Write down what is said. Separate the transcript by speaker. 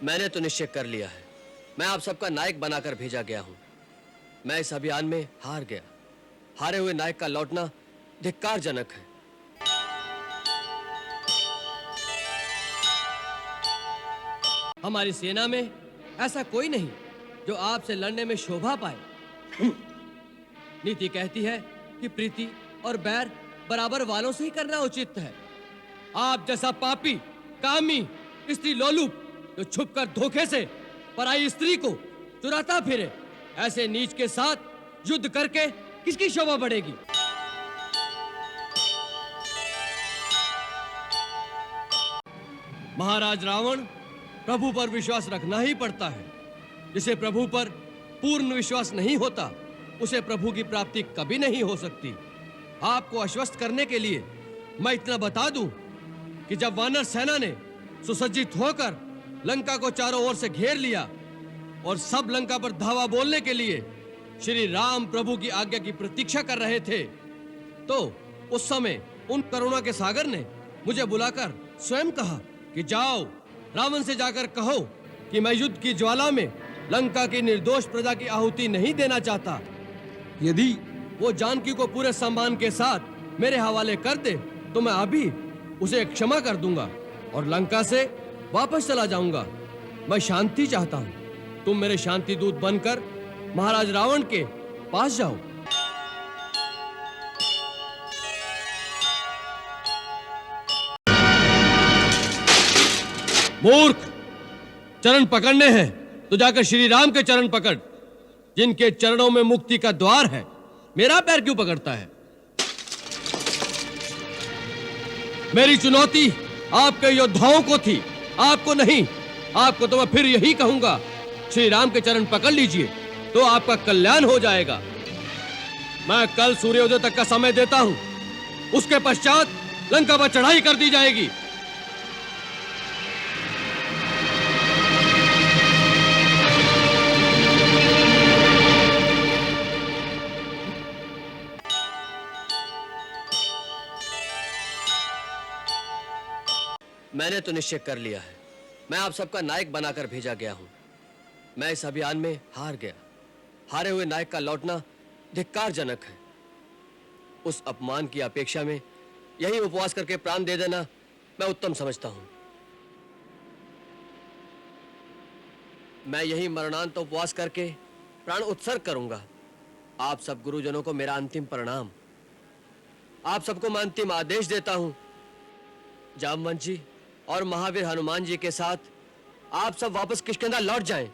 Speaker 1: मैंने तो निश्चय कर लिया है। मैं आप सबका नायक बनाकर भेजा गया हूं। मैं इस अभियान में हार गया। हारे हुए नायक का लौटना धिक्कारजनक है। हमारी सेना में ऐसा कोई नहीं जो आपसे लड़ने में शोभा पाए। नीति कहती है कि प्रीति और बैर बराबर वालों से ही करना उचित है। आप जैसा पापी, कामी, स्त्री लोलुप जो छुपकर धोखे से पराई स्त्री को चुराता फिरे, ऐसे नीच के साथ युद्ध करके किसकी शोभा बढ़ेगी? महाराज रावण, प्रभु पर विश्वास रखना ही पड़ता है। जिसे प्रभु पर पूर्ण विश्वास नहीं होता, उसे प्रभु की प्राप्ति कभी नहीं हो सकती। आपको आश्वस्त करने के लिए मैं इतना बता दूं कि जब वानर सेना ने सुसज्जित होकर लंका को चारों ओर से घेर लिया और सब लंका पर धावा बोलने के लिए श्री राम प्रभु की आज्ञा की प्रतीक्षा कर रहे थे, तो उस समय उन करुणा के सागर ने मुझे बुलाकर स्वयं कहा कि जाओ, रावण से जाकर कहो कि मैं युद्ध की ज्वाला में लंका की निर्दोष प्रजा की आहुति नहीं देना चाहता। यदि वो जानकी को पूरे सम्मान के साथ मेरे हवाले कर दे तो मैं अभी उसे क्षमा कर दूंगा और लंका से वापस चला जाऊंगा। मैं शांति चाहता हूं। तुम मेरे शांति दूत बनकर महाराज रावण के पास जाओ। मूर्ख, चरण पकड़ने हैं तो जाकर श्री राम के चरण पकड़, जिनके चरणों में मुक्ति का द्वार है। मेरा पैर क्यों पकड़ता है? मेरी चुनौती आपके योद्धाओं को थी, आपको नहीं। आपको तो मैं फिर यही कहूंगा, श्री राम के चरण पकड़ लीजिए तो आपका कल्याण हो जाएगा। मैं कल सूर्योदय तक का समय देता हूं, उसके पश्चात लंका पर चढ़ाई कर दी जाएगी। मैंने तो निश्चय कर लिया है। मैं आप सबका नायक बनाकर भेजा गया हूं। मैं इस अभियान में हार गया। हारे हुए नायक का लौटना धिक्कारजनक है। उस अपमान की अपेक्षा में यही उपवास करके प्राण दे देना मैं उत्तम समझता हूं। मैं यही मरणांत उपवास करके प्राण उत्सर्ग करूंगा। आप सब गुरुजनों को मेरा अंतिम प्रणाम। आप सबको मैं अंतिम आदेश देता हूं। जामवंत जी और महावीर हनुमान जी के साथ आप सब वापस किष्किंधा लौट जाएं।